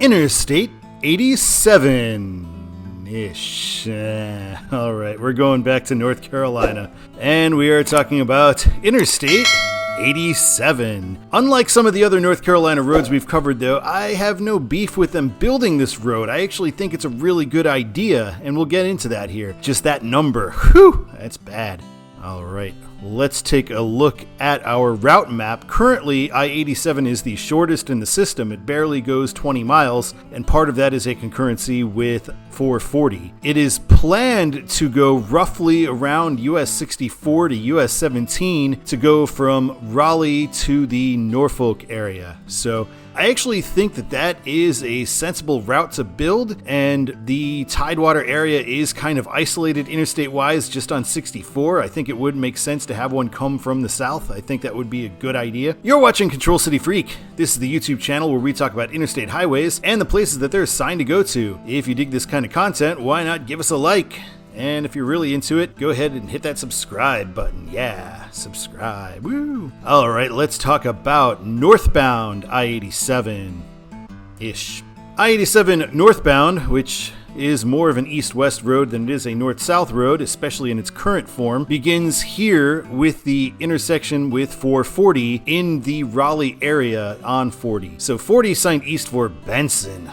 Interstate 87-ish. Alright, we're going back to North Carolina, and we are talking about Interstate 87. Unlike some of the other North Carolina roads we've covered though, I have no beef with them building this road. I actually think it's a really good idea, and we'll get into that here. Just that number, whew, that's bad. Alright, let's take a look at our route map. Currently, I-87 is the shortest in the system. It barely goes 20 miles, and part of that is a concurrency with 440. It is planned to go roughly around US 64 to US 17 to go from Raleigh to the Norfolk area. So I actually think that that is a sensible route to build, and the Tidewater area is kind of isolated interstate-wise just on 64. I think it would make sense to have one come from the south. I think that would be a good idea. You're watching Control City Freak. This is the YouTube channel where we talk about interstate highways and the places that they're assigned to go to. If you dig this kind of content, why not give us a like? And if you're really into it, go ahead and hit that subscribe button. Yeah, subscribe. Woo! Alright, let's talk about northbound I-87-ish. I-87 northbound, which is more of an east-west road than it is a north-south road, especially in its current form, begins here with the intersection with 440 in the Raleigh area on 40. So 40 signed east for Benson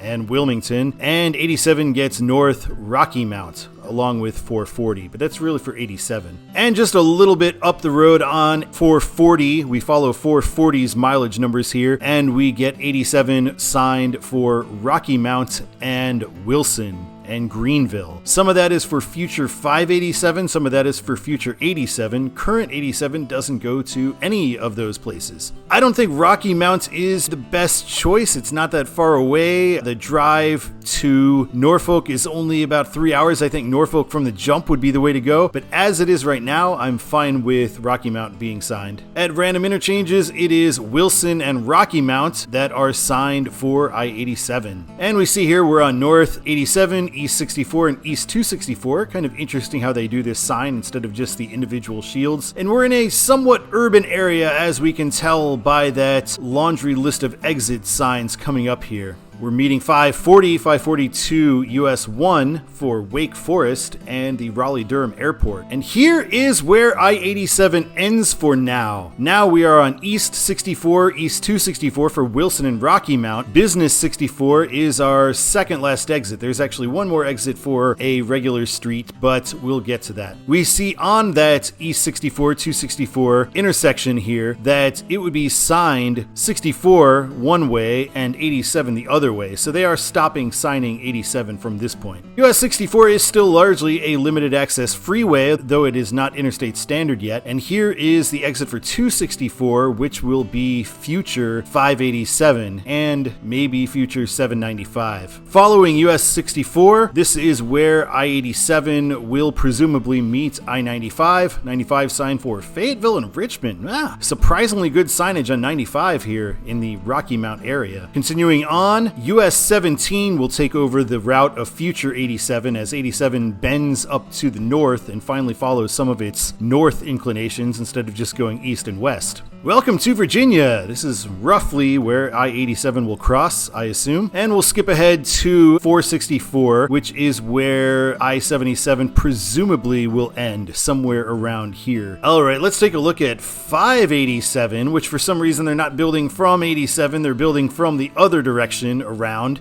and Wilmington, and 87 gets north Rocky Mount along with 440, but that's really for 87. And just a little bit up the road on 440, we follow 440's mileage numbers here, and we get 87 signed for Rocky Mount and Wilson and Greenville. Some of that is for future 587, some of that is for future 87. Current 87 doesn't go to any of those places. I don't think Rocky Mount is the best choice. It's not that far away. The drive to Norfolk is only about 3 hours. I think Norfolk from the jump would be the way to go, but as it is right now, I'm fine with Rocky Mount being signed. At random interchanges, it is Wilson and Rocky Mount that are signed for I-87. And we see here we're on North 87, East 64 and East 264. Kind of interesting how they do this sign instead of just the individual shields. And we're in a somewhat urban area, as we can tell by that laundry list of exit signs coming up here. We're meeting 540, 542 US 1 for Wake Forest and the Raleigh-Durham Airport. And here is where I-87 ends for now. Now we are on East 64, East 264 for Wilson and Rocky Mount. Business 64 is our second last exit. There's actually one more exit for a regular street, but we'll get to that. We see on that East 64, 264 intersection here that it would be signed 64 one way and 87 the other way, so they are stopping signing 87 from this point. US 64 is still largely a limited access freeway, though it is not interstate standard yet, and here is the exit for 264, which will be future 587 and maybe future 795. Following US 64, this is where I-87 will presumably meet I-95. 95 signed for Fayetteville and Richmond. Surprisingly good signage on 95 here in the Rocky Mount area. Continuing on, US 17 will take over the route of future 87 as 87 bends up to the north and finally follows some of its north inclinations instead of just going east and west. Welcome to Virginia. This is roughly where I-87 will cross, I assume. And we'll skip ahead to 464, which is where I-77 presumably will end, somewhere around here. Alright, let's take a look at 587, which for some reason they're not building from 87, they're building from the other direction around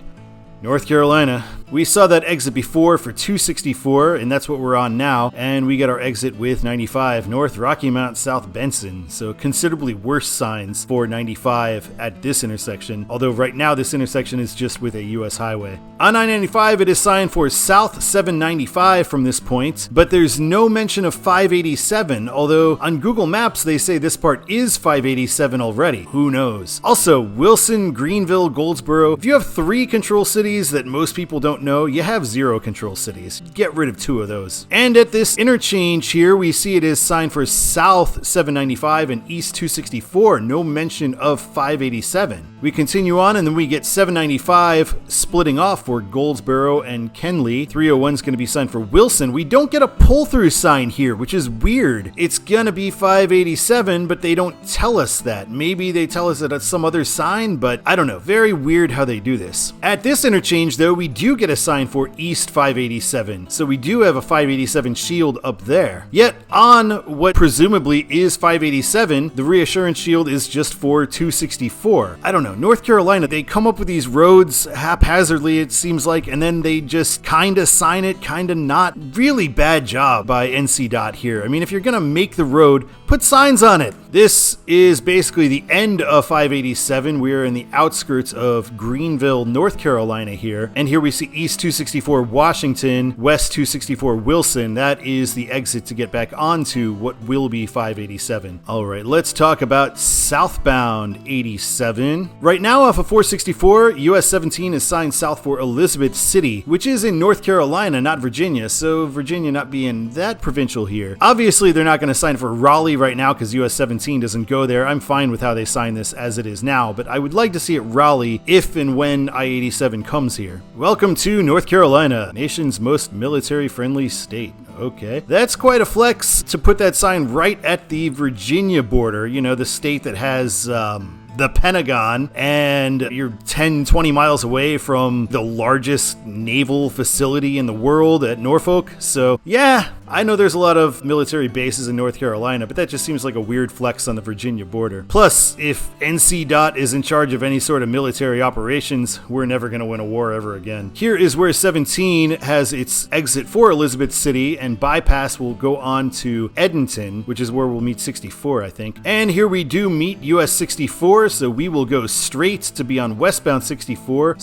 North Carolina. We saw that exit before for 264, and that's what we're on now, and we got our exit with 95, North Rocky Mount, South Benson, so considerably worse signs for 95 at this intersection, although right now this intersection is just with a US highway. On I-95, it is signed for South 795 from this point, but there's no mention of 587, although on Google Maps they say this part is 587 already. Who knows? Also, Wilson, Greenville, Goldsboro. If you have 3 control cities that most people don't know, you have 0 control cities. Get rid of 2 of those. And at this interchange here, we see it is signed for South 795 and East 264. No mention of 587. We continue on, and then we get 795 splitting off for Goldsboro and Kenley. 301 is going to be signed for Wilson. We don't get a pull-through sign here, which is weird. It's going to be 587, but they don't tell us that. Maybe they tell us that it's some other sign, but I don't know. Very weird how they do this. At this interchange, though, we do get a sign for East 587. So we do have a 587 shield up there. Yet on what presumably is 587, the reassurance shield is just for 264. I don't know. North Carolina, they come up with these roads haphazardly, it seems like, and then they just kind of sign it, kind of not. Really bad job by NCDOT here. I mean, if you're going to make the road, put signs on it. This is basically the end of 587. We're in the outskirts of Greenville, North Carolina here. And here we see East 264 Washington, West 264 Wilson. That is the exit to get back onto what will be 587. All right, let's talk about southbound 87. Right now off of 464, US 17 is signed south for Elizabeth City, which is in North Carolina, not Virginia. So Virginia not being that provincial here. Obviously, they're not going to sign for Raleigh right now because US 17 doesn't go there. I'm fine with how they sign this as it is now, but I would like to see it Raleigh if and when I-87 comes here. Welcome to North Carolina, nation's most military-friendly state. Okay. That's quite a flex to put that sign right at the Virginia border, you know, the state that has the Pentagon, and you're 10, 20 miles away from the largest naval facility in the world at Norfolk. So yeah, I know there's a lot of military bases in North Carolina, but that just seems like a weird flex on the Virginia border. Plus, if NCDOT is in charge of any sort of military operations, we're never going to win a war ever again. Here is where 17 has its exit for Elizabeth City, and bypass will go on to Edenton, which is where we'll meet 64, I think. And here we do meet US 64, so we will go straight to be on westbound 64 /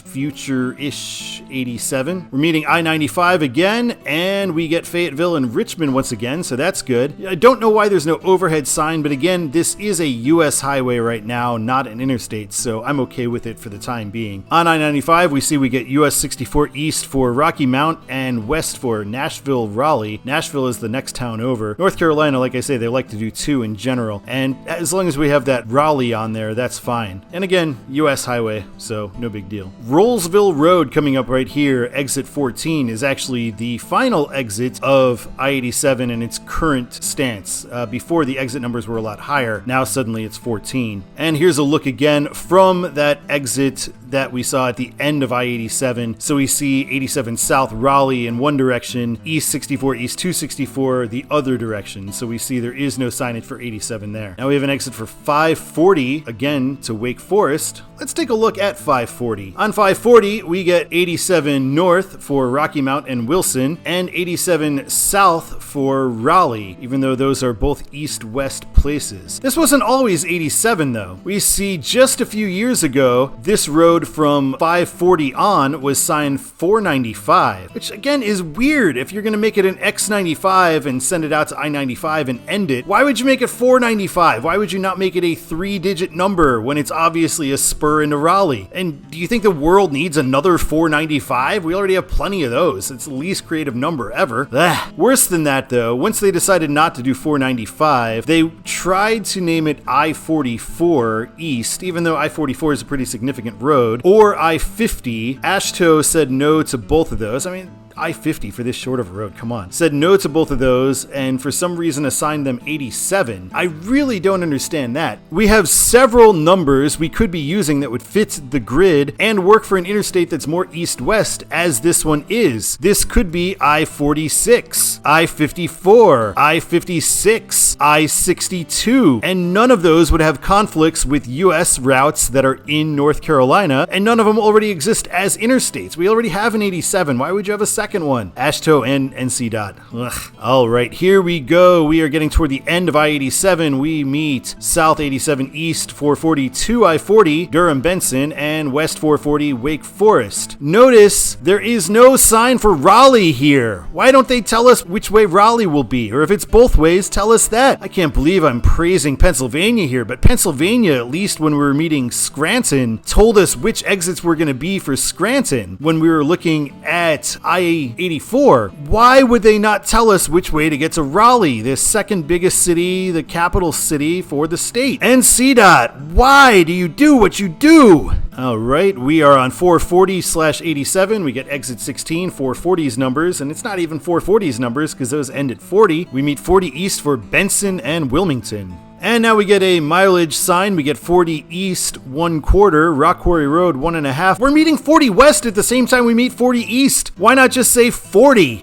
future-ish 87. We're meeting I-95 again, and we get Fayetteville and Richmond once again, so that's good. I don't know why there's no overhead sign, but again, this is a U.S. highway right now, not an interstate, so I'm okay with it for the time being. On I-95, we see we get US 64 east for Rocky Mount and west for Nashville, Raleigh. Nashville is the next town over. North Carolina, like I say, they like to do two in general, and as long as we have that Raleigh on there, that's fine. And again, U.S. highway, so no big deal. Rollsville Road coming up right here, exit 14, is actually the final exit of I-87 in its current stance. Before, the exit numbers were a lot higher. Now suddenly it's 14. And here's a look again from that exit that we saw at the end of I-87. So we see 87 South Raleigh in one direction, East 64, East 264 the other direction. So we see there is no signage for 87 there. Now we have an exit for 540, again to Wake Forest. Let's take a look at 540. On 540, we get 87 North for Rocky Mount and Wilson, and 87 South for Raleigh, even though those are both east-west places. This wasn't always 87 though. We see just a few years ago, this road from 540 on was signed 495, which again is weird. If you're going to make it an X95 and send it out to I-95 and end it, why would you make it 495? Why would you not make it a 3-digit number when it's obviously a spur into Raleigh? And do you think the world needs another 495? We already have plenty of those. It's the least creative number ever. Worse than that though, once they decided not to do 495, they tried to name it I-44 East, even though I-44 is a pretty significant road, or I-50. AASHTO said no to both of those. I mean, I-50 for this short of a road, come on. Said no to both of those, and for some reason assigned them 87. I really don't understand that. We have several numbers we could be using that would fit the grid and work for an interstate that's more east-west, as this one is. This could be I-46, I-54, I-56, I-62, and none of those would have conflicts with U.S. routes that are in North Carolina, and none of them already exist as interstates. We already have an 87. Why would you have a second one? AASHTO and NCDOT. Ugh. All right, here we go. We are getting toward the end of I-87. We meet South 87 East 442 I-40, Durham Benson, and West 440 Wake Forest. Notice there is no sign for Raleigh here. Why don't they tell us which way Raleigh will be? Or if it's both ways, tell us that. that? I can't believe I'm praising Pennsylvania here, but Pennsylvania, at least when we were meeting Scranton, told us which exits were going to be for Scranton when we were looking at I-84. Why would they not tell us which way to get to Raleigh, the second biggest city, the capital city for the state? And CDOT, why do you do what you do? All right, we are on 440/87. We get exit 16, 440's numbers, and it's not even 440's numbers because those end at 40. We meet 40 east for Benson and Wilmington. And now we get a mileage sign. We get 40 east, 1/4, Rock Quarry Road, 1.5. We're meeting 40 west at the same time we meet 40 east. Why not just say 40?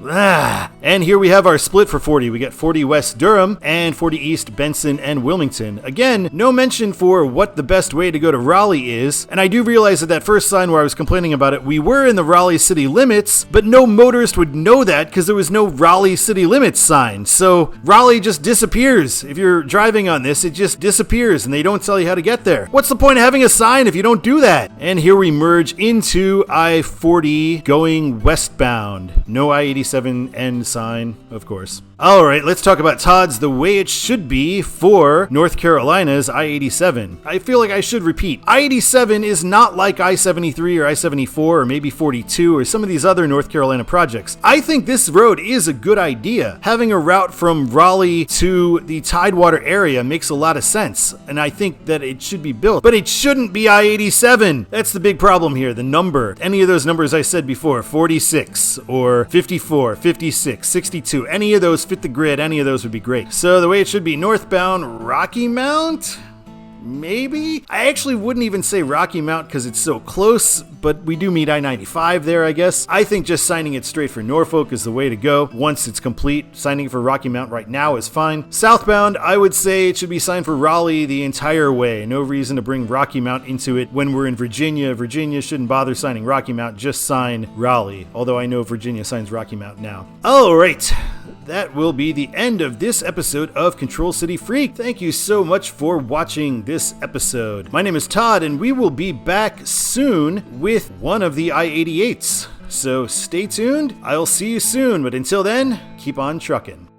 And here we have our split for 40. We get 40 west Durham and 40 east Benson and Wilmington. Again, no mention for what the best way to go to Raleigh is. And I do realize that first sign where I was complaining about it, we were in the Raleigh city limits, but no motorist would know that because there was no Raleigh city limits sign. So Raleigh just disappears. If you're driving on this, it just disappears and they don't tell you how to get there. What's the point of having a sign if you don't do that? And here we merge into I-40 going westbound. No I-87 end sign, of course. All right, let's talk about Todd's the way it should be for North Carolina's I-87. I feel like I should repeat. I-87 is not like I-73 or I-74 or maybe 42 or some of these other North Carolina projects. I think this road is a good idea. Having a route from Raleigh to the Tidewater area makes a lot of sense, and I think that it should be built. But it shouldn't be I-87. That's the big problem here, the number. Any of those numbers I said before, 46 or 54, 56, 62, any of those fit the grid, any of those would be great. So the way it should be northbound Rocky Mount? Maybe? I actually wouldn't even say Rocky Mount because it's so close, but we do meet I-95 there, I guess. I think just signing it straight for Norfolk is the way to go. Once it's complete, signing it for Rocky Mount right now is fine. Southbound, I would say it should be signed for Raleigh the entire way. No reason to bring Rocky Mount into it when we're in Virginia. Virginia shouldn't bother signing Rocky Mount, just sign Raleigh. Although I know Virginia signs Rocky Mount now. All right. That will be the end of this episode of Control City Freak. Thank you so much for watching this episode. My name is Todd, and we will be back soon with one of the I-88s. So stay tuned. I'll see you soon, but until then, keep on trucking.